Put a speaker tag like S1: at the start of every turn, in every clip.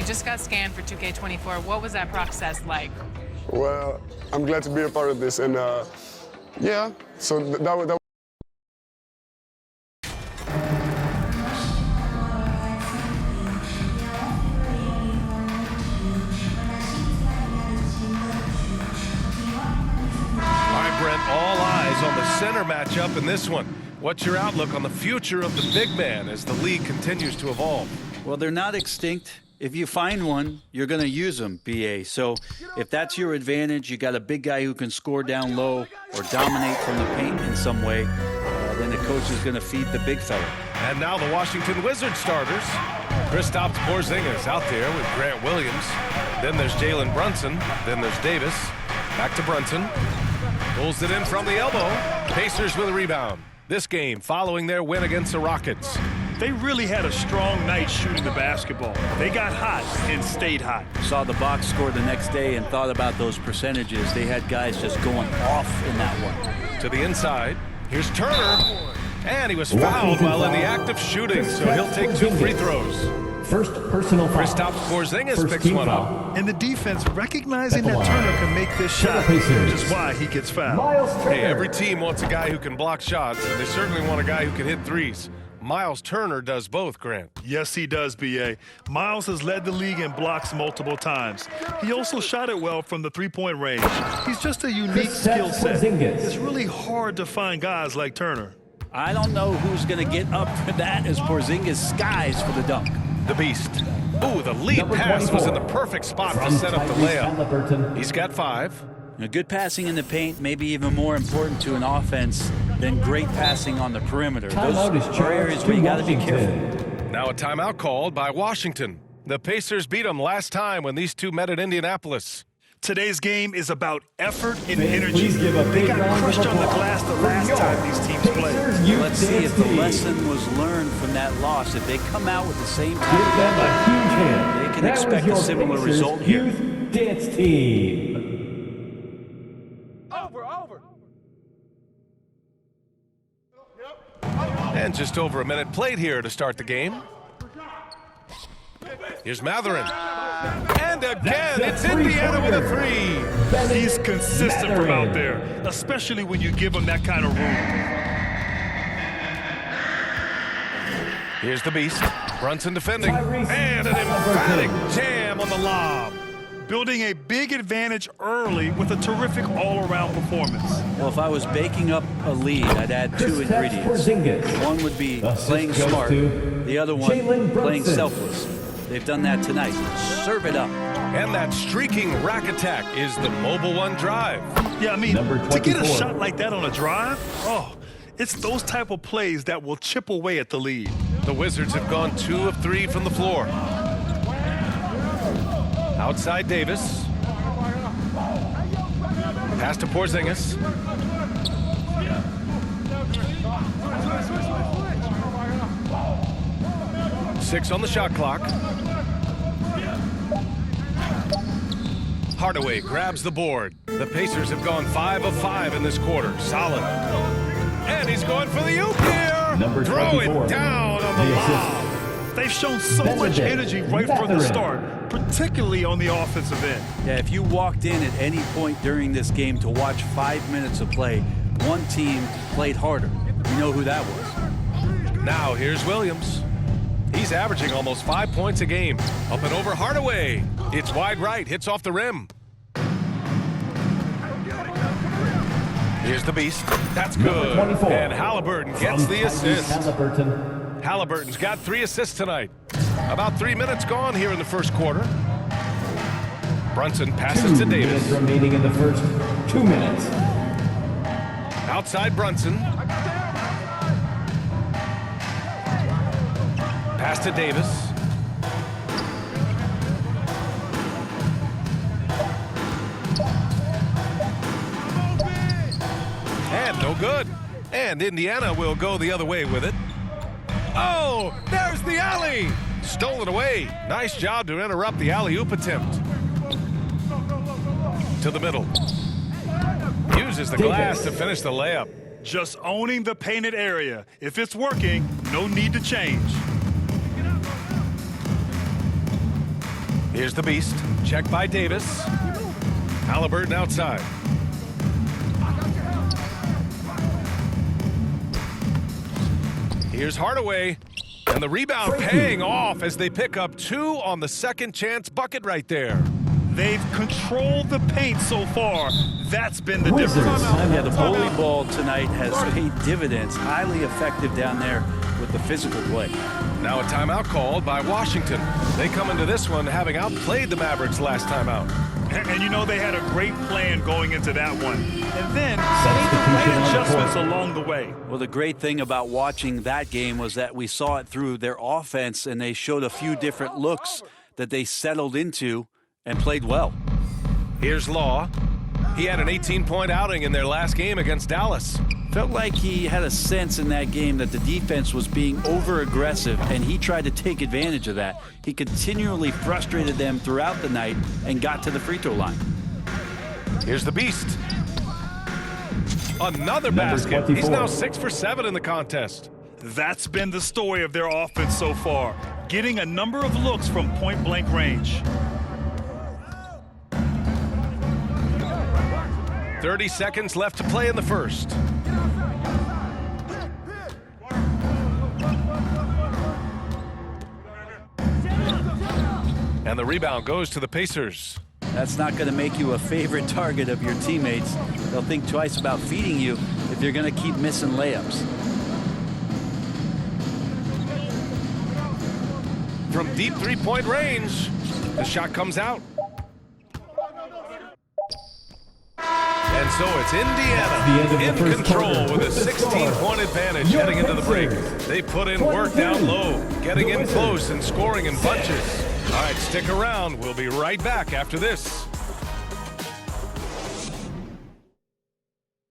S1: just got scanned for 2K24. What was that process like?
S2: Well, I'm glad to be a part of this, and yeah, so that
S3: All eyes on the center matchup in this one. What's your outlook on the future of the big man as the league continues to evolve?
S4: Well, they're not extinct. If you find one, you're going to use them, BA. So if that's your advantage, you got a big guy who can score down low or dominate from the paint in some way, then the coach is going to feed the big fella.
S3: And now the Washington Wizards starters. Kristaps Porzingis out there with Grant Williams. Then there's Jalen Brunson. Then there's Davis. Back to Brunson. Pulls it in from the elbow. Pacers with a rebound. This game following their win against the Rockets.
S5: They really had a strong night shooting the basketball. They got hot and stayed hot.
S4: Saw the box score the next day and thought about those percentages. They had guys just going off in that one.
S3: To the inside. Here's Turner. And he was fouled while in the act of shooting, so he'll take 2 free throws.
S6: First personal foul.
S3: Kristaps Porzingis picks one up.
S5: And the defense recognizing that Turner can make this shot, which is why he gets fouled.
S3: Hey, every team wants a guy who can block shots, and they certainly want a guy who can hit threes. Miles Turner does both, Grant.
S5: Yes, he does, B.A. Miles has led the league in blocks multiple times. He also shot it well from the three-point range. He's just a unique skill set. It's really hard to find guys like Turner.
S4: I don't know who's going to get up for that as Porzingis skies for the dunk.
S3: The Beast. Ooh, the lead pass was in the perfect spot to set up the layup. He's got 5.
S4: Good passing in the paint may be even more important to an offense than great passing on the perimeter. Those are areas where you got to be careful.
S3: Now a timeout called by Washington. The Pacers beat them last time when these two met at Indianapolis.
S5: Today's game is about effort and energy. They got crushed on the glass the last time these teams played.
S4: Let's see if the lesson was learned from that loss. If they come out with the same type of effort, they can expect a similar result here.
S6: Dance team.
S3: And just over a minute played here to start the game. Here's Mathurin. And again, it's Indiana with a 3.
S5: He's consistent from out there, especially when you give him that kind of room.
S3: Here's the Beast. Brunson defending. And an emphatic jam on the lob.
S5: Building a big advantage early with a terrific all-around performance.
S4: Well, if I was baking up a lead, I'd add 2 ingredients. One would be playing smart. The other one, playing selfless. They've done that tonight. Serve it up.
S3: And that streaking rack attack is the Mobile One drive.
S5: Yeah, I mean, to get a shot like that on a drive, it's those type of plays that will chip away at the lead.
S3: The Wizards have gone 2 of 3 from the floor. Outside Davis. Pass to Porzingis. Six on the shot clock. Hardaway grabs the board. The Pacers have gone 5 of 5 in this quarter. Solid. And he's going for the oop here. Throw it down on the lob.
S5: They've shown so much energy right from the start, particularly on the offensive end.
S4: Yeah, if you walked in at any point during this game to watch 5 minutes of play, one team played harder. You know who that was.
S3: Now here's Williams. He's averaging almost 5 points a game. Up and over Hardaway. It's wide right, hits off the rim. Here's the Beast. That's good. And Halliburton gets the assist. Halliburton's got 3 assists tonight. About 3 minutes gone here in the first quarter. Brunson passes to Davis.
S6: 2 minutes remaining in the first 2 minutes.
S3: Outside Brunson. Pass to Davis. And no good. And Indiana will go the other way with it. Oh, there's the alley. Stolen away. Nice job to interrupt the alley-oop attempt. To the middle. Uses the glass to finish the layup.
S5: Just owning the painted area. If it's working, no need to change.
S3: Here's the beast. Checked by Davis. Halliburton outside. Here's Hardaway. And the rebound paying off as they pick up 2 on the second chance bucket right there.
S5: They've controlled the paint so far. That's been the
S6: Wizards.
S5: difference.
S4: Yeah, the bully ball tonight has paid dividends. Highly effective down there with the physical play.
S3: Now a timeout called by Washington. They come into this one having outplayed the Mavericks last time out.
S5: And you know they had a great plan going into that one. And then
S6: Substitution
S5: made
S6: on the
S5: adjustments
S6: court.
S5: along the way.
S4: Well, the great thing about watching that game was that we saw it through their offense, and they showed a few different looks that they settled into and played well.
S3: Here's Law. He had an 18-point outing in their last game against Dallas.
S4: Felt like he had a sense in that game that the defense was being over-aggressive, and he tried to take advantage of that. He continually frustrated them throughout the night and got to the free throw line.
S3: Here's the beast. Another
S6: Number
S3: basket.
S6: 24.
S3: He's now 6 for 7 in the contest.
S5: That's been the story of their offense so far, getting a number of looks from point-blank range.
S3: 30 seconds left to play in the first. And the rebound goes to the Pacers.
S4: That's not going to make you a favorite target of your teammates. They'll think twice about feeding you if you're going to keep missing layups.
S3: From deep three-point range, the shot comes out. And so it's
S6: the end of
S3: Indiana
S6: the
S3: in
S6: first
S3: control
S6: quarter
S3: with a
S6: with the
S3: 16-point advantage
S6: Your
S3: heading into the break.
S6: Pacers.
S3: They put in work down low, getting
S6: The
S3: in
S6: Wizards.
S3: close and scoring in bunches. All right, stick around. We'll be right back after this.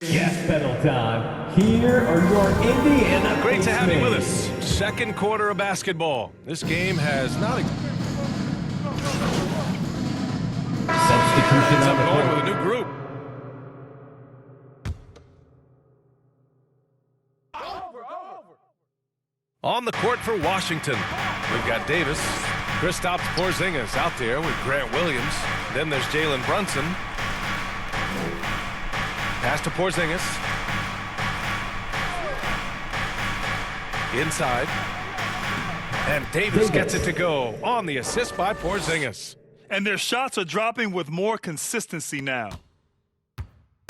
S6: Gas pedal time. Here are your Indiana
S3: Great to have you with
S6: Pacers.
S3: us. Second quarter of basketball. This game has not
S6: Substitution
S3: ends
S6: on
S3: up
S6: the
S3: going with
S6: court.
S3: a new group. On the court for Washington, we've got Davis. Kristaps Porzingis out there with Grant Williams. Then there's Jalen Brunson. Pass to Porzingis. Inside. And Davis gets it to go on the assist by Porzingis.
S5: And their shots are dropping with more consistency now.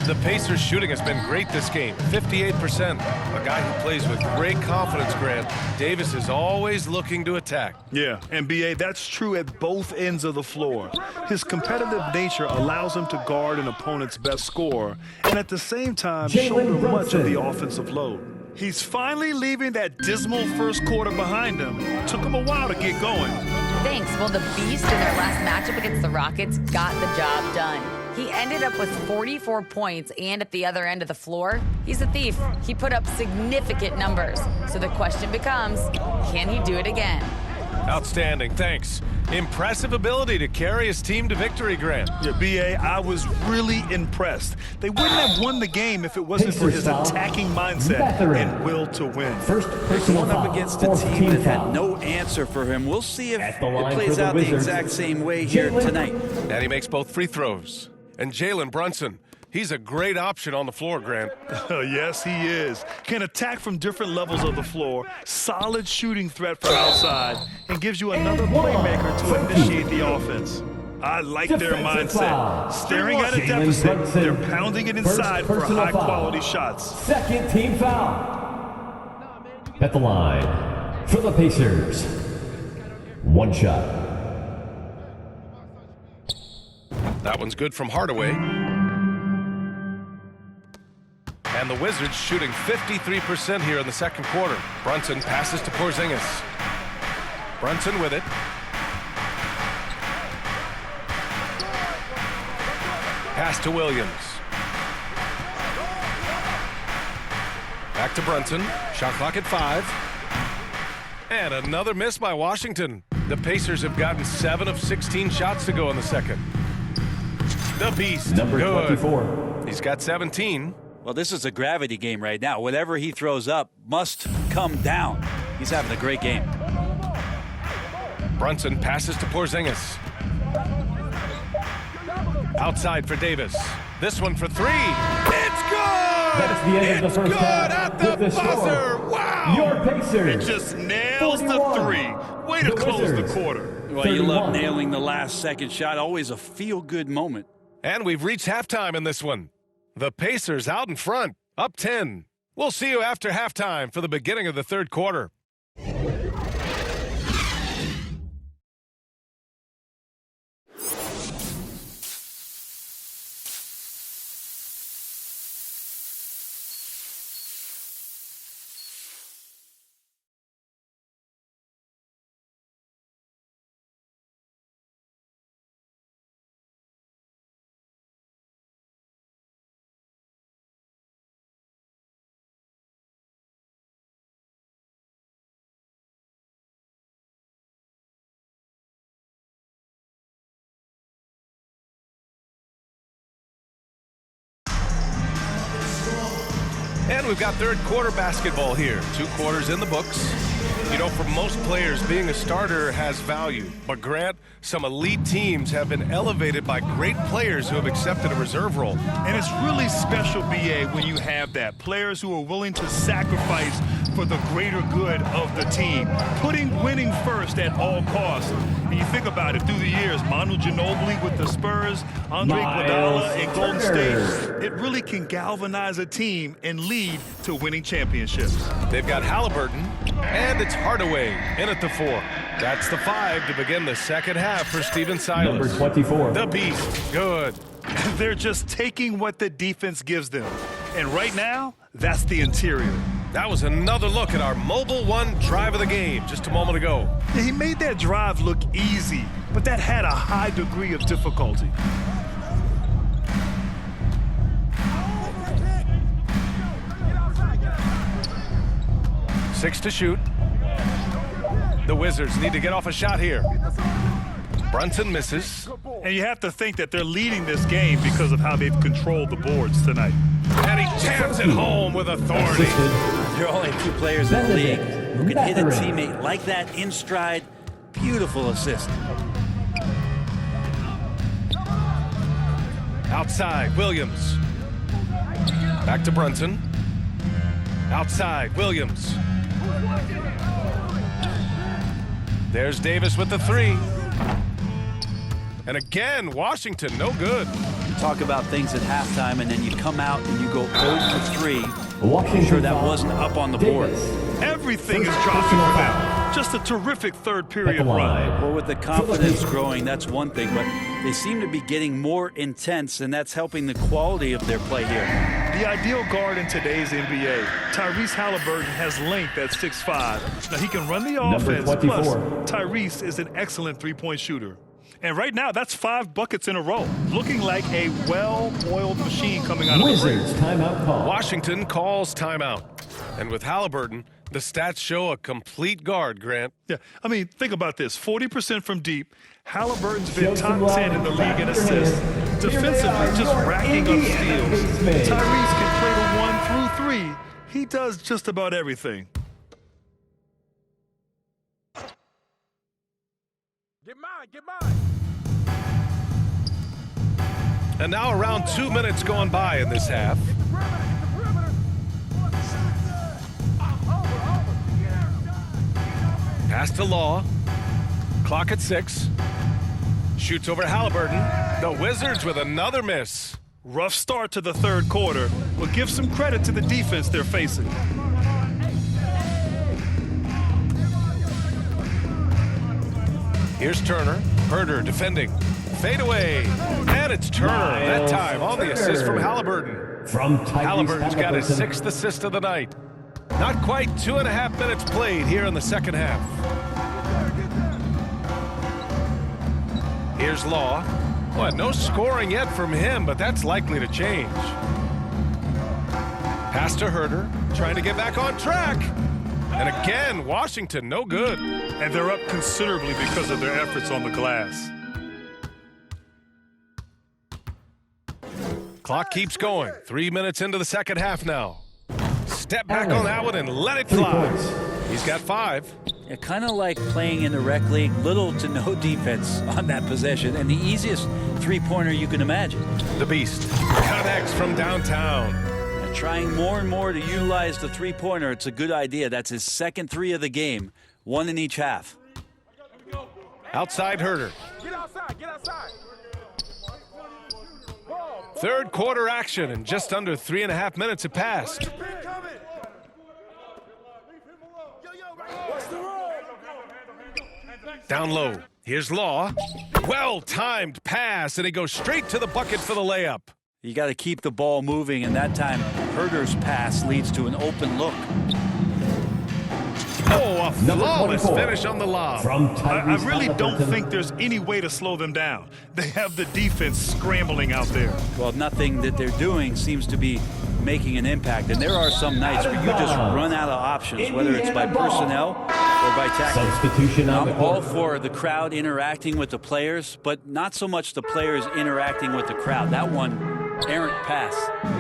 S3: The Pacers' shooting has been great this game, 58%. A guy who plays with great confidence, Grant. Davis is always looking to attack.
S5: Yeah, and B.A., that's true at both ends of the floor. His competitive nature allows him to guard an opponent's best scorer and at the same time shoulder much of the offensive load. He's finally leaving that dismal first quarter behind him. Took him a while to get going.
S7: Thanks. Well, the Beast in their last matchup against the Rockets got the job done. He ended up with 44 points, and at the other end of the floor, he's a thief. He put up significant numbers. So the question becomes, can he do it again?
S3: Outstanding, thanks. Impressive ability to carry his team to victory, Grant.
S5: Yeah, B.A., I was really impressed. They wouldn't have won the game if it wasn't for his
S6: Pacers foul.
S5: attacking mindset
S6: Mathurin.
S5: and will to win.
S6: First personal
S4: Going up
S6: foul.
S4: against a
S6: Fourth
S4: team
S6: team
S4: that
S6: foul.
S4: had no answer for him. We'll see if
S6: At the
S4: it
S6: line
S4: plays
S6: for the
S4: out the
S6: Wizards,
S4: exact same way here
S6: Jalen.
S4: tonight.
S3: And he makes both free throws. And Jalen Brunson, he's a great option on the floor, Grant.
S5: Yes, he is. Can attack from different levels of the floor, solid shooting threat from outside, and gives you another playmaker to initiate the offense. I like their
S6: Defensive
S5: mindset.
S6: foul.
S5: Staring at a
S6: Jalen
S5: deficit,
S6: Brunson.
S5: they're pounding it inside
S6: First
S5: for
S6: personal
S5: high-quality
S6: foul.
S5: shots.
S6: Second team foul. At the line for the Pacers. One shot.
S3: That one's good from Hardaway. And the Wizards shooting 53% here in the second quarter. Brunson passes to Porzingis. Brunson with it. Pass to Williams. Back to Brunson. Shot clock at 5. And another miss by Washington. The Pacers have gotten 7 of 16 shots to go in the second. The Beast.
S6: Number
S3: Good.
S6: 24.
S3: He's got 17.
S4: Well, this is a gravity game right now. Whatever he throws up must come down. He's having a great game.
S3: Brunson passes to Porzingis. Outside for Davis. This one for three. It's good!
S6: That is the end of the first
S3: good
S6: half.
S3: at the
S6: With the score,
S3: buzzer! Wow!
S6: Your Pacers.
S5: It just nails the
S6: 41.
S5: three. Way to
S6: The
S5: close
S6: Wizards.
S5: the quarter.
S4: Well, you love
S6: 31.
S4: nailing the last second shot. Always a feel-good moment.
S3: And we've reached halftime in this one. The Pacers out in front, up 10. We'll see you after halftime for the beginning of the third quarter. And we've got third quarter basketball here. 2 quarters in the books. You know, for most players, being a starter has value. But Grant, some elite teams have been elevated by great players who have accepted a reserve role.
S5: And it's really special, BA, when you have that. Players who are willing to sacrifice for the greater good of the team. Putting winning first at all costs. And you think about it, through the years, Manu Ginobili with the Spurs, Andre Iguodala in Golden State, it really can galvanize a team and lead to winning championships.
S3: They've got Halliburton, and it's Hardaway in at the 4. That's the 5 to begin the second half for Stephen Silas.
S6: Number 24.
S3: The Beast, good.
S5: They're just taking what the defense gives them. And right now, that's the interior.
S3: That was another look at our Mobile One drive of the game just a moment ago.
S5: Yeah, he made that drive look easy, but that had a high degree of difficulty.
S3: Six to shoot. The Wizards need to get off a shot here. Brunson misses.
S5: And you have to think that they're leading this game because of how they've controlled the boards tonight.
S3: And he jams it home with authority.
S4: There are only 2 players in the league who can hit a teammate like that in stride. Beautiful assist.
S3: Outside, Williams. Back to Brunson. Outside, Williams. There's Davis with the 3. And again, Washington, no good.
S4: You talk about things at halftime, and then you come out and you go 0 for 3.
S6: Washington
S4: I'm sure that
S6: foul.
S4: wasn't up on the board.
S6: Davis.
S5: Everything is
S6: First
S5: dropping
S6: personal
S5: for
S6: foul.
S5: them. Just a terrific third
S6: At
S5: period
S6: the
S5: run.
S6: line.
S4: Well, with the confidence growing, that's one thing, but they seem to be getting more intense, and that's helping the quality of their play here.
S5: The ideal guard in today's NBA, Tyrese Halliburton, has length at 6'5". Now, he can run the
S6: Number
S5: offense, plus
S6: 24.
S5: Tyrese is an excellent three-point shooter. And right now, that's 5 buckets in a row, looking like a well-oiled machine coming out of the
S6: Wizards
S5: break.
S6: timeout call.
S3: Washington calls timeout. And with Halliburton, the stats show a complete guard, Grant.
S5: Yeah, I mean, think about this. 40% from deep. Halliburton's been
S6: Show some
S5: top 10
S6: love.
S5: in the league
S6: Back
S5: in
S6: to
S5: assists.
S6: him. Here they
S5: Defensively,
S6: are,
S5: just
S6: your
S5: racking up
S6: Indiana
S5: steals.
S6: Pacers.
S5: Tyrese can play the 1 through 3. He does just about everything.
S8: Get mine.
S3: And now around 2 minutes going by in this half. Pass to Law. Clock at 6. Shoots over Halliburton. The Wizards with another miss.
S5: Rough start to the third quarter, but give some credit to the defense they're facing.
S3: Here's Turner. Herder defending. Fade away. And it's Turner. That
S6: Miles
S3: time on the assist from
S6: Turner.
S3: Halliburton.
S6: From Tyrese
S3: Halliburton's got his
S6: Halliburton.
S3: 6th assist of the night. Not quite 2.5 minutes played here in the second half. Here's Law. Well, no scoring yet from him, but that's likely to change. Pass to Herder, trying to get back on track. And again, Washington, no good.
S5: And they're up considerably because of their efforts on the glass.
S3: Clock keeps going. 3 minutes into the second half now. Step back
S6: Allen.
S3: on that one and let it
S6: 3
S3: fly.
S6: points.
S3: He's got 5.
S4: Kind of like playing in the rec league, little to no defense on that possession, and the easiest three-pointer you can imagine.
S3: The Beast connects from downtown.
S4: And trying more and more to utilize the three-pointer, it's a good idea. That's his second three of the game, one in each half.
S3: Outside Herder.
S8: Get outside, get outside.
S3: Third quarter action, and just under 3.5 minutes have passed. Down low. Here's Law. Well-timed pass, and he goes straight to the bucket for the layup.
S4: You got to keep the ball moving, and that time Herder's pass leads to an open look.
S3: Oh, a flawless finish on the lob.
S5: I really don't think there's any way to slow them down. They have the defense scrambling out there.
S4: Well, nothing that they're doing seems to be making an impact, and there are some nights where you just run out of options, whether it's by personnel or by tactics.
S6: Substitution on the
S4: I'm all
S6: court.
S4: for the crowd interacting with the players, but not so much the players interacting with the crowd. That one, errant pass.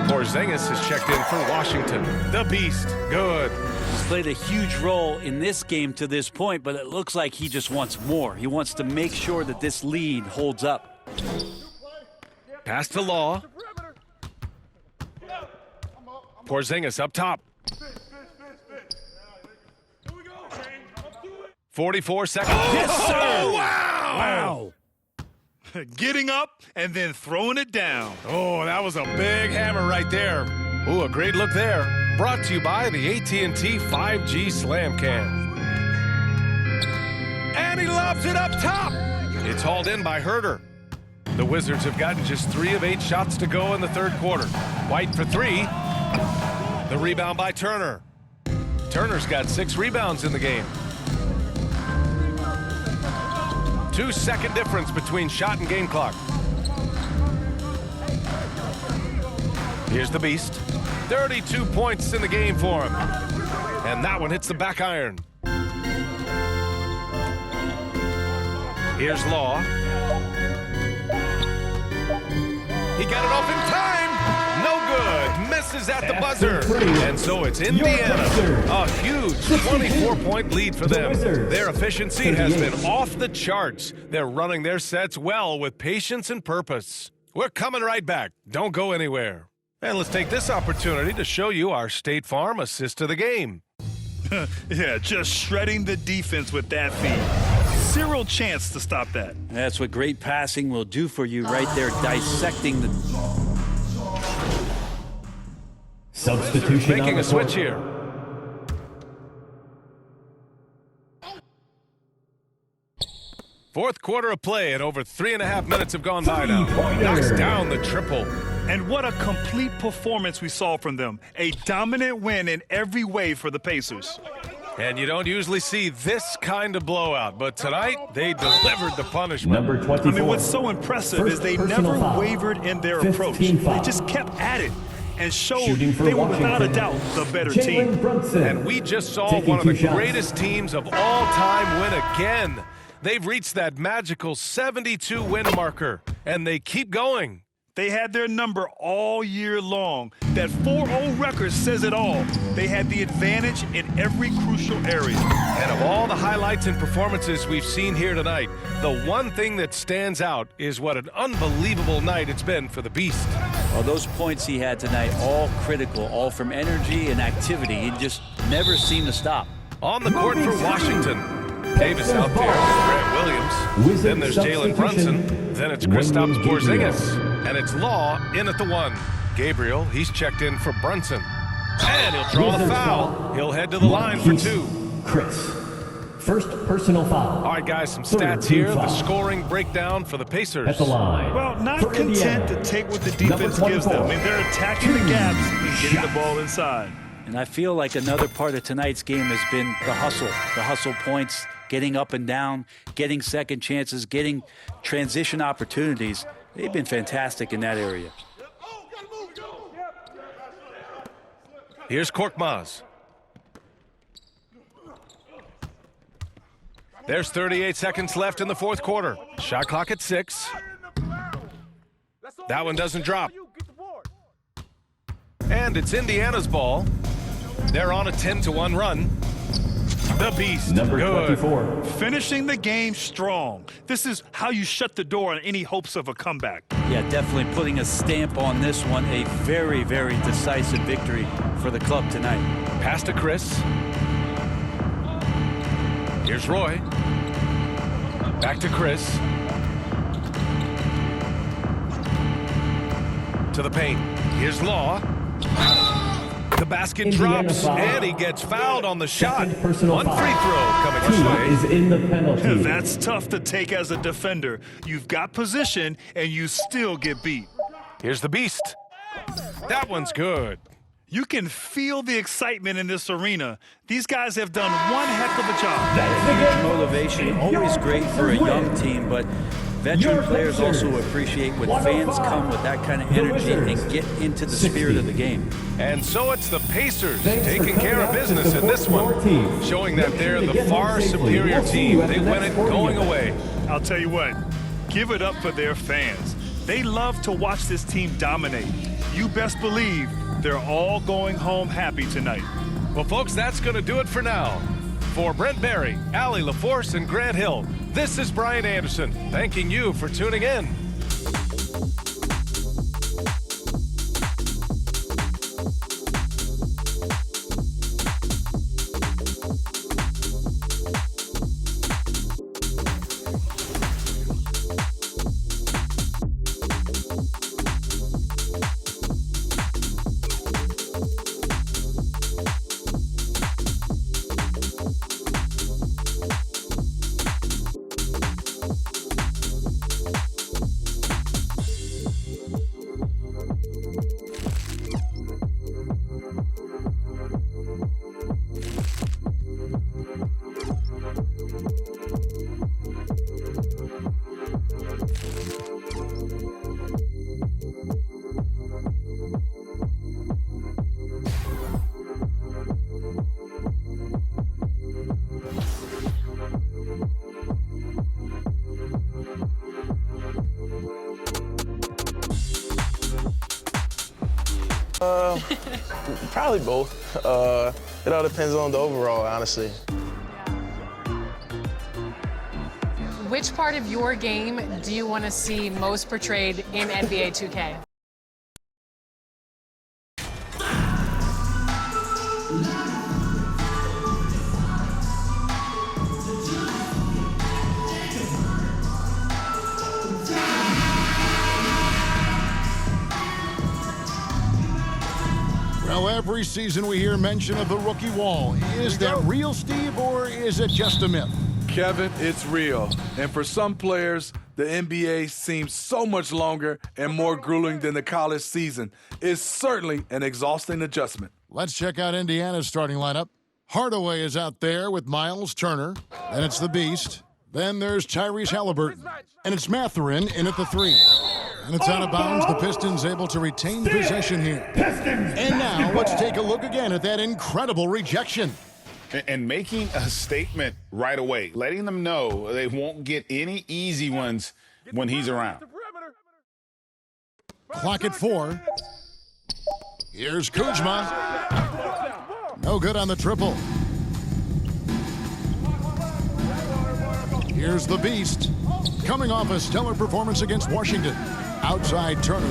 S3: Porzingis has checked in for Washington. The Beast, good.
S4: He's played a huge role in this game to this point, but it looks like he just wants more. He wants to make sure that this lead holds up.
S3: Pass to Law. Porzingis up top. 44 seconds.
S5: Yes, sir.
S3: Oh, wow.
S5: Getting up and then throwing it down.
S3: Oh, that was a big hammer right there. Ooh, a great look there. Brought to you by the AT&T 5G Slam Cam. And he lobs it up top. It's hauled in by Herder. The Wizards have gotten just 3 of 8 shots to go in the third quarter. White for 3. The rebound by Turner. Turner's got 6 rebounds in the game. 2-second difference between shot and game clock. Here's the Beast. 32 points in the game for him. And that one hits the back iron. Here's Law. He got it off in time. No good. Misses at the buzzer. And so it's Indiana. A huge 24-point lead for them. Their efficiency has been off the charts. They're running their sets well with patience and purpose. We're coming right back. Don't go anywhere. And let's take this opportunity to show you our State Farm assist to the game.
S5: Yeah, just shredding the defense with that feed. Zero chance to stop that.
S4: That's what great passing will do for you right there, dissecting the...
S6: Substitution
S3: Making
S6: on
S3: a
S6: the
S3: switch
S6: court.
S3: here. Fourth quarter of play, and over 3.5 minutes have gone by now. Knocks down the triple.
S5: And what a complete performance we saw from them. A dominant win in every way for the Pacers.
S3: And you don't usually see this kind of blowout, but tonight they delivered the punishment.
S6: Number 24.
S5: I mean, what's so impressive
S6: First
S5: is they
S6: personal
S5: never
S6: foul.
S5: wavered in their
S6: 15
S5: approach. They
S6: foul.
S5: just kept at it and showed
S6: Shooting for
S5: they were without a
S6: Washington.
S5: doubt the better
S6: Jalen
S5: team.
S6: Brunson.
S3: And we just saw
S6: Taking
S3: one of the
S6: 2 shots.
S3: greatest teams of all time win again. They've reached that magical 72-win marker, and they keep going.
S5: They had their number all year long. That 4-0 record says it all. They had the advantage in every crucial area.
S3: And of all the highlights and performances we've seen here tonight, the one thing that stands out is what an unbelievable night it's been for the Beast.
S4: Well, those points he had tonight, all critical, all from energy and activity. He just never seemed to stop.
S3: On the court for Washington. Davis out there with Grant Williams. Then there's Jalen Brunson. Then it's Kristaps Porzingis. And it's Law in at the 1. Gabriel, he's checked in for Brunson. And he'll draw the foul. He'll head to the line for 2.
S6: Chris. First personal foul.
S3: All right, guys, some stats here. The scoring breakdown for the Pacers.
S6: At the line.
S5: Well, not
S6: For
S5: content
S6: Indiana.
S5: to take what the defense
S6: Number
S5: gives them. I
S6: 24.
S5: mean, they're attacking the gaps and getting the ball inside.
S4: And I feel like another part of tonight's game has been the hustle points, getting up and down, getting second chances, getting transition opportunities. They've been fantastic in that area.
S3: Here's Korkmaz. There's 38 seconds left in the fourth quarter. Shot clock at 6. That one doesn't drop. And it's Indiana's ball. They're on a 10-1 run. The Beast.
S6: Number
S3: Good.
S6: 24.
S5: Finishing the game strong. This is how you shut the door on any hopes of a comeback.
S4: Yeah, definitely putting a stamp on this one. A very, very decisive victory for the club tonight.
S3: Pass to Chris. Here's Roy. Back to Chris. To the paint. Here's Law. The basket
S6: Indiana
S3: drops,
S6: foul.
S3: and he gets fouled on the shot.
S6: Second personal
S3: One
S6: foul.
S3: free throw coming his
S6: 2
S3: way.
S6: is in the penalty.
S5: That's tough to take as a defender. You've got position, and you still get beat.
S3: Here's the Beast. That one's good.
S5: You can feel the excitement in this arena. These guys have done one heck of a job.
S6: That's the game.
S4: Motivation, always great for a young team, but veteran players also appreciate when fans come with that kind of energy and get into the spirit of the game.
S3: And so it's the Pacers
S6: Thanks for
S3: taking
S6: coming
S3: care of
S6: out to
S3: business in this
S6: support
S3: one,
S6: your team.
S3: showing that
S6: Make
S3: they're
S6: sure to
S3: the
S6: get
S3: far
S6: home safely.
S3: superior
S6: We'll see
S3: team.
S6: you at
S3: They
S6: the
S3: win
S6: next
S3: it
S6: podium.
S3: going away.
S5: I'll tell you what, give it up for their fans. They love to watch this team dominate. You best believe they're all going home happy tonight.
S3: Well, folks, that's going to do it for now. For Brent Barry, Allie LaForce, and Grant Hill, this is Brian Anderson, thanking you for tuning in.
S9: Probably both. It all depends on the overall, honestly.
S1: Which part of your game do you want to see most portrayed in NBA 2K?
S10: Well, every season we hear mention of the rookie wall. Is that real, Steve, or is it just a myth?
S8: Kevin, it's real. And for some players, the NBA seems so much longer and more grueling than the college season. It's certainly an exhausting adjustment.
S10: Let's check out Indiana's starting lineup. Hardaway is out there with Miles Turner. Then it's the Beast. Then there's Tyrese Halliburton. And it's Mathurin in at the 3. And it's out of bounds. The Pistons able to retain possession here. And now let's take a look again at that incredible rejection.
S11: And making a statement right away, letting them know they won't get any easy ones when he's around.
S10: Clock at 4. Here's Kuzma. No good on the triple. Here's the Beast. Coming off a stellar performance against Washington. Outside Turner.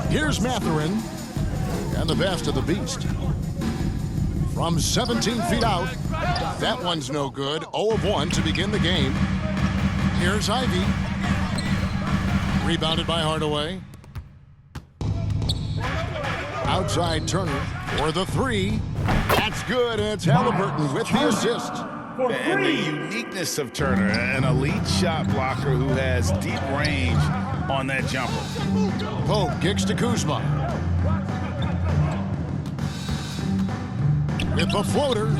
S10: Here's Mathurin. And the pass to the Beast. From 17 feet out. That one's no good. 0 of 1 to begin the game. Here's Ivy. Rebounded by Hardaway. Outside Turner for the 3. That's good, and it's Halliburton with the assist.
S11: And the uniqueness of Turner, an elite shot blocker who has deep range on that jumper.
S10: Pope kicks to Kuzma. With the floater,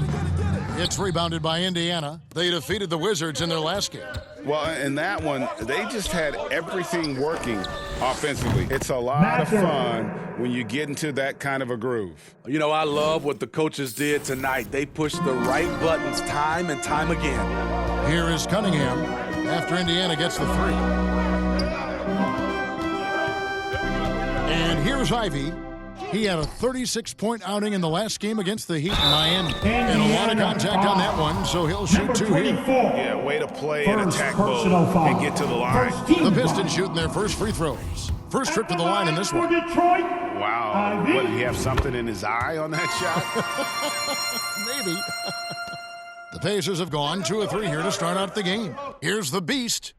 S10: it's rebounded by Indiana. They defeated the Wizards in their last game.
S11: Well, in that one, they just had everything working offensively. It's a lot of fun when you get into that kind of a groove.
S8: You know, I love what the coaches did tonight. They pushed the right buttons time and time again.
S10: Here is Cunningham after Indiana gets the 3. And here's Ivy. He had a 36-point outing in the last game against the Heat in Miami. And a lot of contact on that one, so he'll shoot 2 here.
S11: Yeah, way to play in attack mode and get to the line.
S10: The Pistons shooting their first free throws. First trip to the line in this one.
S11: Wow. What, did he have something in his eye on that shot?
S10: Maybe. The Pacers have gone 2 of 3 here to start out the game. Here's the Beast.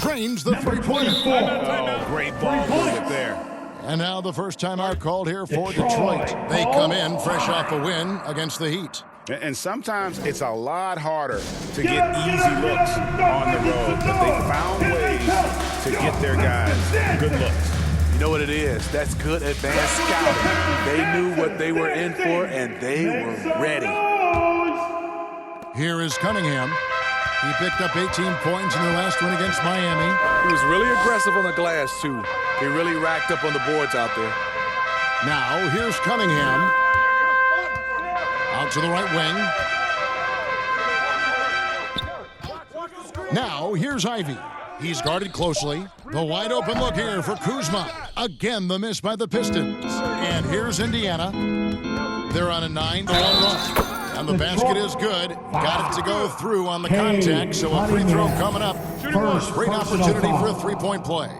S10: Drains the three-pointer.
S11: Oh, great ball movement there.
S10: And now the first time out called here for Detroit. They come in fresh off a win against the Heat.
S11: And sometimes it's a lot harder to get easy looks on the road, but they found ways to get their guys good looks.
S8: You know what it is? That's good advanced scouting. They knew what they were in for, and they were ready.
S10: Here is Cunningham. He picked up 18 points in their last win against Miami.
S8: He was really aggressive on the glass, too. He really racked up on the boards out there.
S10: Now, here's Cunningham. Out to the right wing. Now, here's Ivy. He's guarded closely. The wide open look here for Kuzma. Again, the miss by the Pistons. And here's Indiana. They're on a 9-1 run. And the basket is good. Got it to go through on the contact, so a free throw coming up. Great opportunity for a three-point play.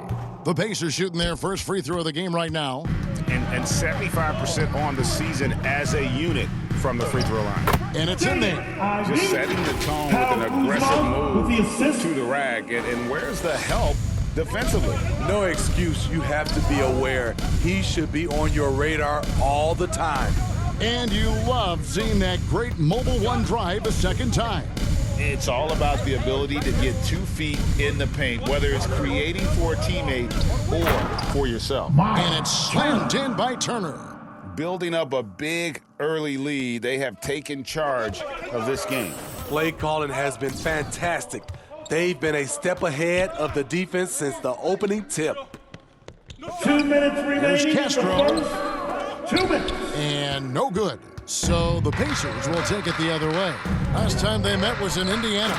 S10: The Pacers shooting their first free throw of the game right now.
S11: And 75% on the season as a unit from the free throw line.
S10: And it's in there.
S11: Just setting the tone with an aggressive move to the rack. And where's the help defensively?
S8: No excuse. You have to be aware. He should be on your radar all the time.
S10: And you love seeing that great mobile one drive a second time.
S11: It's all about the ability to get 2 feet in the paint, whether it's creating for a teammate or for yourself.
S10: And it's slammed in by Turner.
S11: Building up a big early lead, they have taken charge of this game.
S8: Play calling has been fantastic. They've been a step ahead of the defense since the opening tip.
S12: 2 minutes remaining.
S10: There's Castro.
S12: 2 minutes.
S10: And no good. So the Pacers will take it the other way. Last time they met was in Indiana.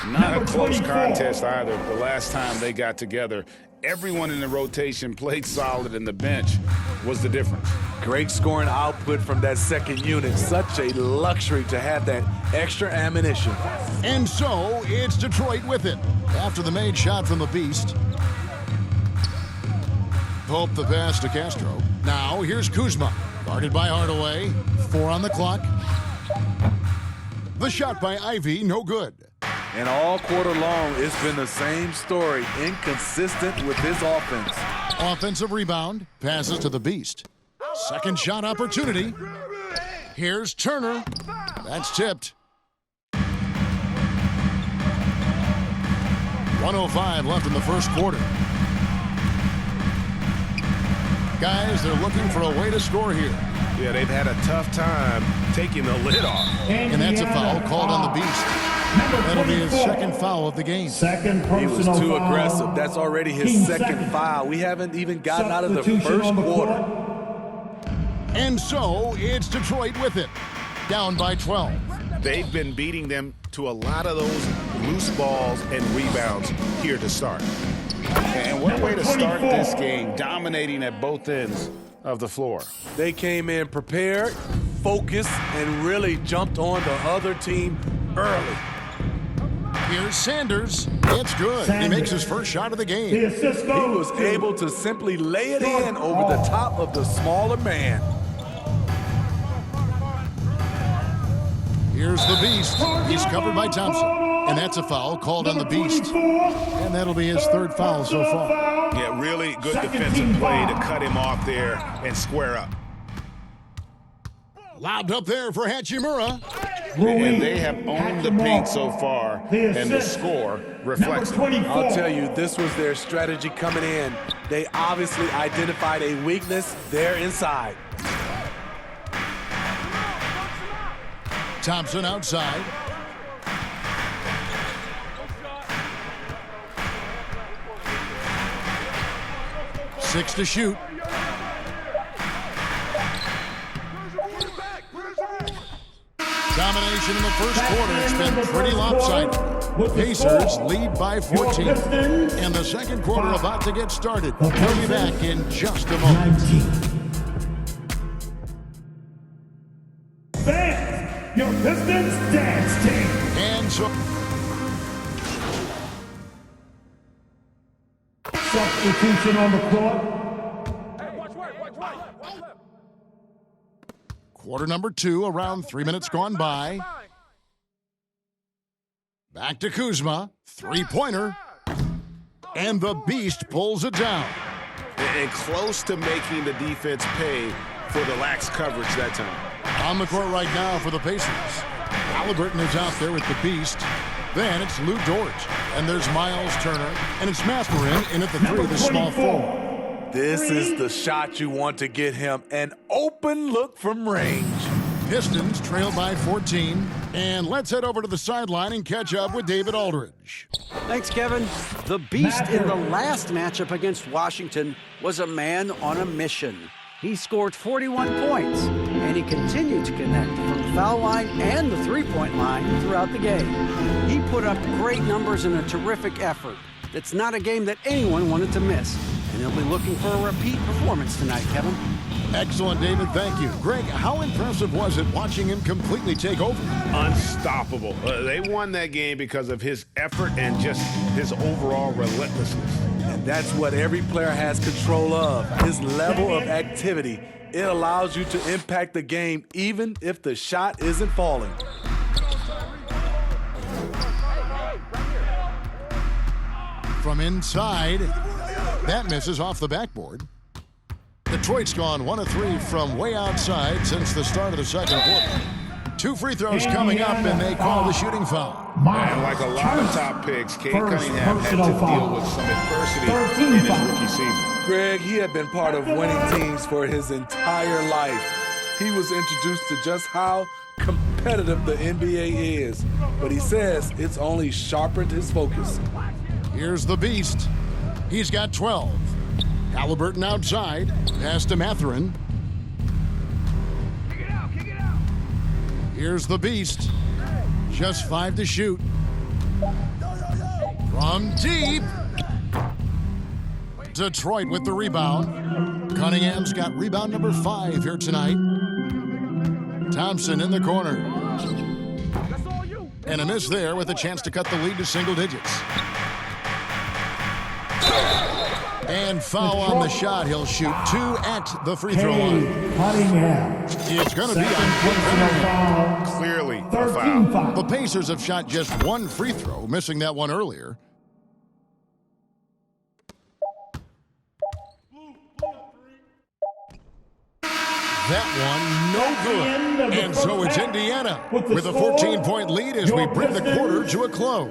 S11: Not a close contest either. The last time they got together, everyone in the rotation played solid, and the bench was the difference.
S8: Great scoring output from that second unit. Such a luxury to have that extra ammunition.
S10: And so it's Detroit with it. After the made shot from the Beast. Pope the pass to Castro. Now here's Kuzma. Guarded by Hardaway. 4 on the clock. The shot by Ivy, no good.
S8: And all quarter long, it's been the same story. Inconsistent with his offense.
S10: Offensive rebound. Passes to the Beast. Second shot opportunity. Here's Turner. That's tipped. 1:05 left in the first quarter. Guys, they're looking for a way to score here.
S3: Yeah, they've had a tough time taking the lid off.
S10: And that's a foul called on the Beast. That'll be his second foul of the game.
S8: He was too aggressive. That's already his second foul. We haven't even gotten out of the first quarter.
S10: And so it's Detroit with it. Down by 12.
S11: They've been beating them to a lot of those loose balls and rebounds here to start. And what a way to start this game, dominating at both ends of the floor.
S8: They came in prepared, focused, and really jumped on the other team early.
S10: Here's Sanders. It's good. He makes his first shot of the game.
S8: He was able to simply lay it in over the top of the smaller man.
S10: Here's the Beast. He's covered by Thompson. And that's a foul called on the Beast. And that'll be his third foul so far.
S11: Yeah, really good defensive play to cut him off there and square up.
S10: Lobbed up there for Hachimura.
S11: And they have owned the paint so far, and the score reflects it.
S8: I'll tell you, this was their strategy coming in. They obviously identified a weakness there inside.
S10: Thompson outside. Six to shoot. Domination in the first quarter. It's been pretty lopsided. Pacers lead by 14. And the second quarter about to get started. We'll be back in just a moment.
S12: Detroit Pistons dance team.
S10: And so
S12: Substitution on the court.
S10: quarter number 2, around 3 minutes gone by. Back to Kuzma, three-pointer. And the Beast pulls it down.
S11: And close to making the defense pay for the lax coverage that time.
S10: On the court right now for the Pacers. Halliburton is out there with the Beast. Then it's Lou Dort. And there's Miles Turner. And it's Mathurin in at the 3, the small forward.
S8: This is the shot you want to get him, an open look from range.
S10: Pistons trail by 14. And let's head over to the sideline and catch up with David Aldridge.
S13: Thanks, Kevin. The Beast in the last matchup against Washington was a man on a mission. He scored 41 points, and he continued to connect from the foul line and the three-point line throughout the game. He put up great numbers in a terrific effort. It's not a game that anyone wanted to miss, and they'll be looking for a repeat performance tonight, Kevin.
S10: Excellent, David. Thank you. Greg, how impressive was it watching him completely take over?
S11: Unstoppable. They won that game because of his effort and just his overall relentlessness.
S8: And that's what every player has control of, his level of activity. It allows you to impact the game even if the shot isn't falling.
S10: From inside, that misses off the backboard. Detroit's gone 1 of 3 from way outside since the start of the second quarter. 2 free throws coming up, and they call the shooting foul.
S11: And like a lot of top picks, Cade Cunningham had to deal with some adversity in his rookie season.
S8: Greg, he had been part of winning teams for his entire life. He was introduced to just how competitive the NBA is, but he says it's only sharpened his focus.
S10: Here's the Beast. He's got 12. Halliburton outside. Pass to Mathurin. Here's the Beast. Just 5 to shoot. From deep. Detroit with the rebound. Cunningham's got rebound number 5 here tonight. Thompson in the corner. And a miss there with a chance to cut the lead to single digits. And foul on the shot. He'll shoot 2 at the free throw line. It's going to be a
S11: clearly a foul.
S10: The Pacers have shot just 1 free throw, missing that one earlier. That one, no good. And so it's Indiana with a 14-point lead as we bring the quarter to a close.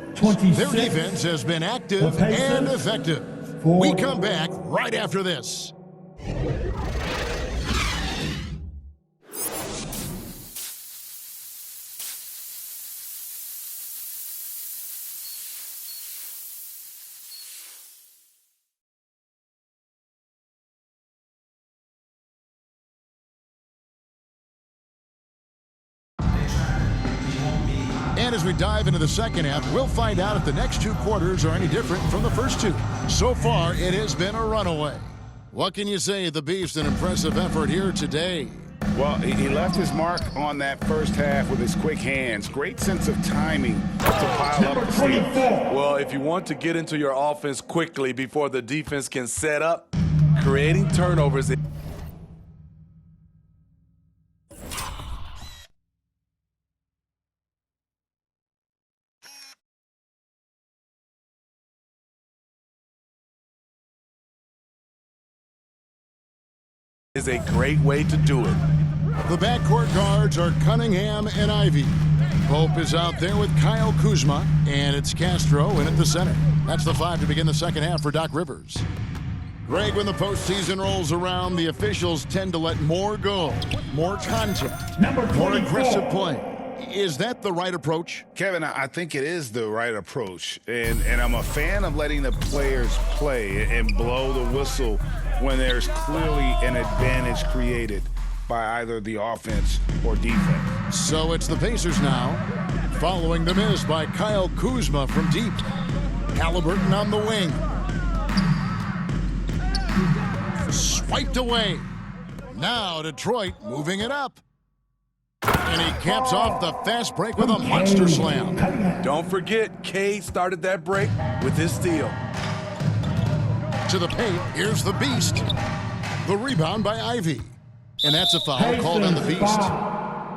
S10: Their defense has been active and effective. We come back right after this. And as we dive into the second half, we'll find out if the next 2 quarters are any different from the first 2. So far, it has been a runaway. What can you say? The Beast, an impressive effort here today.
S11: Well, he left his mark on that first half with his quick hands. Great sense of timing to pile up the steals.
S8: Well, if you want to get into your offense quickly before the defense can set up, creating turnovers is a great way to do it.
S10: The backcourt guards are Cunningham and Ivey. Pope is out there with Kyle Kuzma, and it's Castro in at the center. That's the 5 to begin the second half for Doc Rivers. Greg, when the postseason rolls around, the officials tend to let more go, more contact, more aggressive play. Is that the right approach?
S11: Kevin, I think it is the right approach. And I'm a fan of letting the players play and blow the whistle when there's clearly an advantage created by either the offense or defense.
S10: So it's the Pacers now, following the miss by Kyle Kuzma from deep. Halliburton on the wing. Swiped away. Now Detroit moving it up. And he caps off the fast break with a monster slam.
S8: Don't forget, Cade started that break with his steal.
S10: To the paint, here's the Beast. The rebound by Ivy. And that's a foul called on the Beast.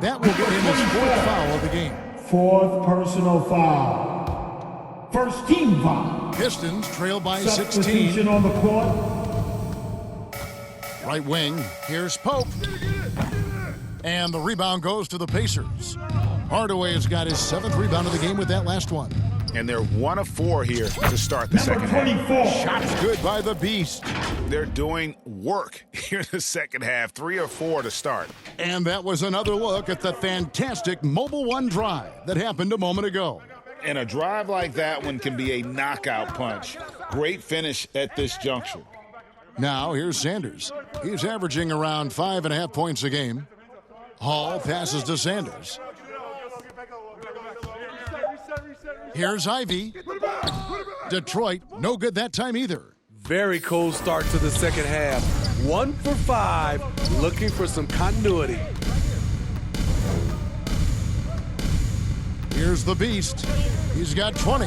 S10: That will get him his 4th foul of the game.
S12: 4th personal foul. First team foul.
S10: Pistons trail by
S12: Substitution
S10: 16.
S12: on the court.
S10: Right wing, here's Pope. And the rebound goes to the Pacers. Hardaway has got his 7th rebound of the game with that last one.
S11: And they're 1 of 4 here to start the second half.
S10: Shots good by the Beast.
S11: They're doing work here in the second half. 3 or 4 to start.
S10: And that was another look at the fantastic Mobile One drive that happened a moment ago.
S11: And a drive like that one can be a knockout punch. Great finish at this juncture.
S10: Now here's Sanders. He's averaging around 5.5 points a game. Hall passes to Sanders. Here's Ivy. Detroit, no good that time either.
S8: Very cold start to the second half. 1 for 5, looking for some continuity.
S10: Here's the Beast. He's got 20.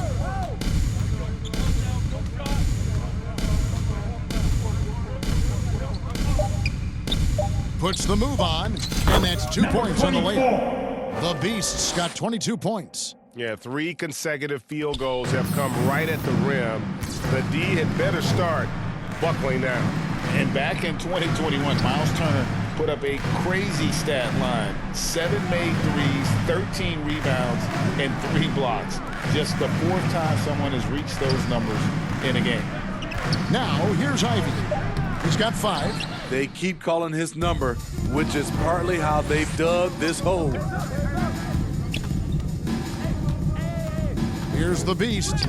S10: Puts the move on, and that's 2 points on the layup. The Beast's got 22 points.
S3: Yeah, 3 consecutive field goals have come right at the rim. The D had better start buckling down.
S11: And back in 2021, Miles Turner put up a crazy stat line. 7 made threes, 13 rebounds, and 3 blocks. Just the 4th time someone has reached those numbers in a game.
S10: Now, here's Ivy. He's got 5.
S8: They keep calling his number, which is partly how they've dug this hole.
S10: Here's the Beast.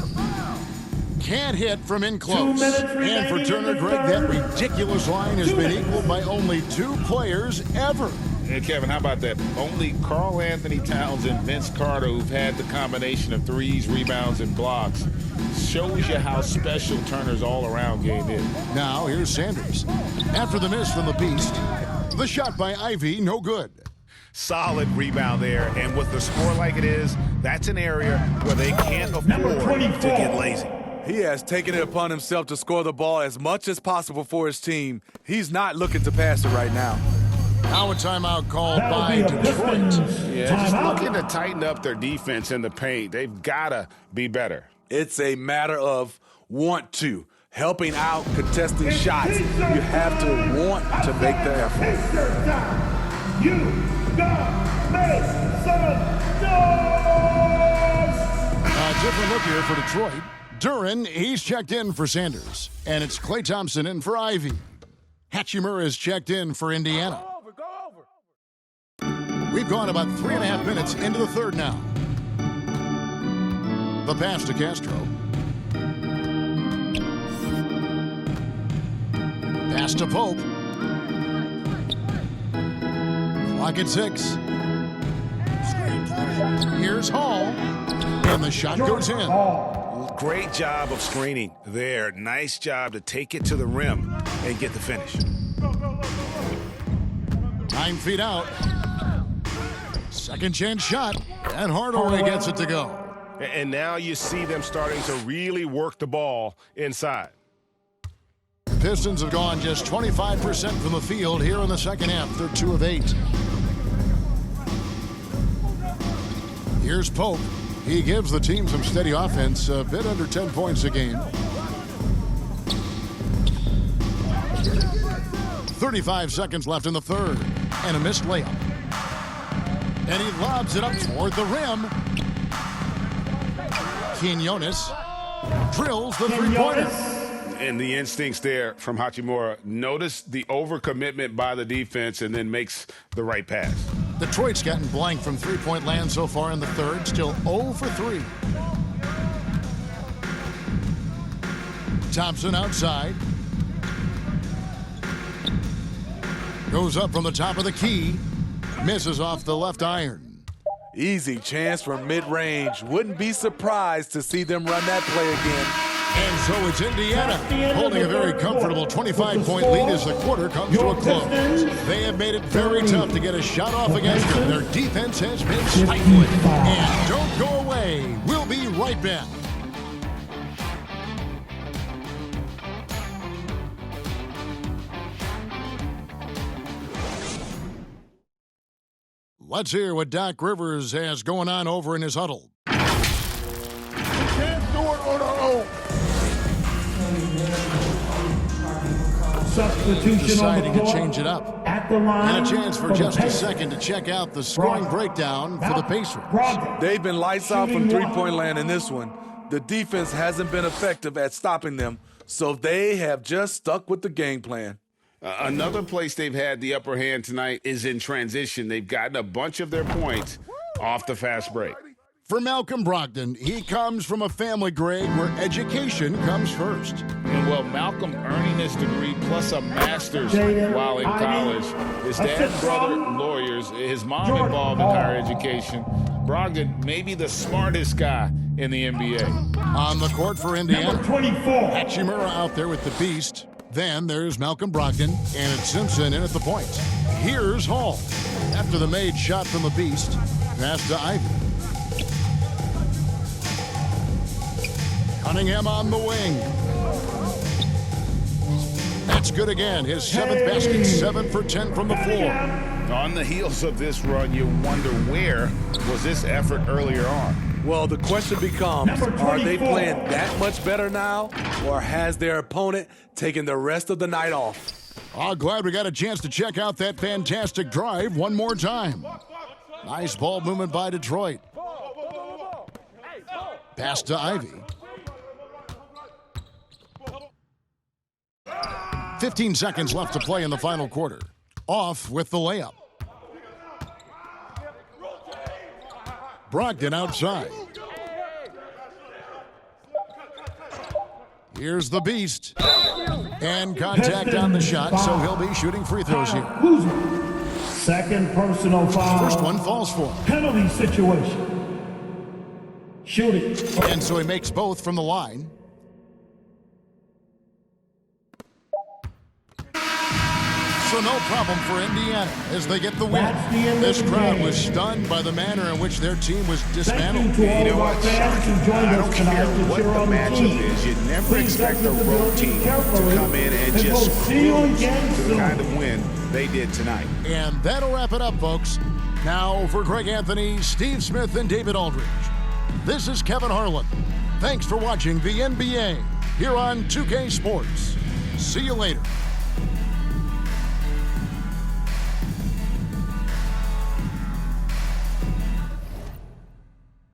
S10: Can't hit from in close. And for Turner, Greg, that ridiculous line has been equaled by only 2 players ever.
S11: And Kevin, how about that? Only Karl Anthony Towns and Vince Carter, who've had the combination of threes, rebounds, and blocks, shows you how special Turner's all-around game is.
S10: Now here's Sanders. After the miss from the Beast, the shot by Ivy, no good.
S11: Solid rebound there, and with the score like it is, that's an area where they can't afford to get lazy.
S8: He has taken it upon himself to score the ball as much as possible for his team. He's not looking to pass it right now.
S10: Now a timeout called by Detroit.
S3: Yeah, just looking to tighten up their defense in the paint. They've got to be better.
S8: It's a matter of want to. Helping out, contesting shots. You have to want to make the effort.
S12: You got make some noise!
S10: A different look here for Detroit. Duren, he's checked in for Sanders. And it's Klay Thompson in for Ivy. Hachimura is checked in for Indiana. We've gone about 3.5 minutes into the third now. The pass to Castro. Pass to Pope. Clock at 6. Here's Hall. And the shot goes in.
S11: Great job of screening there. Nice job to take it to the rim and get the finish.
S10: 9 feet out. Second chance shot. And Hardaway gets it to go.
S3: And now you see them starting to really work the ball inside.
S10: Pistons have gone just 25% from the field here in the second half. They're 2 of 8. Here's Pope. He gives the team some steady offense, a bit under 10 points a game. 35 seconds left in the third. And a missed layup. And he lobs it up toward the rim. Quinones drills the three-pointer.
S3: And the instincts there from Hachimura. Notice the overcommitment by the defense and then makes the right pass.
S10: Detroit's gotten blank from three-point land so far in the third. Still 0 for 3. Thompson outside. Goes up from the top of the key. Misses off the left iron.
S8: Easy chance from mid-range. Wouldn't be surprised to see them run that play again.
S10: And so it's Indiana holding a very comfortable 25-point lead as the quarter comes to a close. They have made it very tough to get a shot off against them. Their defense has been stifling. And don't go away. We'll be right back. Let's hear what Doc Rivers has going on over in his huddle.
S12: We can't do it on our own. Substitution
S10: deciding
S12: on the
S10: to change it up.
S12: At the line
S10: And a chance for just a second to check out the scoring breakdown for the Pacers.
S8: They've been lights out from three-point land in this one. The defense hasn't been effective at stopping them, so they have just stuck with the game plan.
S11: Another place they've had the upper hand tonight is in transition. They've gotten a bunch of their points off the fast break.
S10: For Malcolm Brogdon, he comes from a family grade where education comes first.
S11: And well, Malcolm earning his degree plus a master's while in college. His dad and brother, lawyers. His mom involved in higher education. Brogdon may be the smartest guy in the NBA.
S10: On the court for Indiana,
S12: Number 24.
S10: Hachimura out there with the beast. Then there's Malcolm Brogdon, and it's Simpson in at the point. Here's Hall. After the made shot from the beast, pass to Ivy. Cunningham on the wing. That's good again. His seventh basket, 7 for 10 from the floor.
S11: On the heels of this run, you wonder where was this effort earlier on?
S8: Well, the question becomes, are they playing that much better now, or has their opponent taken the rest of the night off?
S10: Oh, glad we got a chance to check out that fantastic drive one more time. Nice ball movement by Detroit. Pass to Ivy. 15 seconds left to play in the final quarter. Off with the layup. Brogdon outside. Here's the beast. And contact on the shot, so he'll be shooting free throws here.
S12: Second personal foul.
S10: First one falls for him.
S12: Penalty situation. Shooting.
S10: And so he makes both from the line. So no problem for Indiana as they get the win. This crowd was stunned by the manner in which their team was dismantled.
S12: You know what? I don't care what the matchup
S11: is. You never expect a road team to come in and just cruise to the kind of win they did tonight.
S10: And that'll wrap it up, folks. Now for Greg Anthony, Steve Smith, and David Aldridge, this is Kevin Harlan. Thanks for watching the NBA here on 2K Sports. See you later.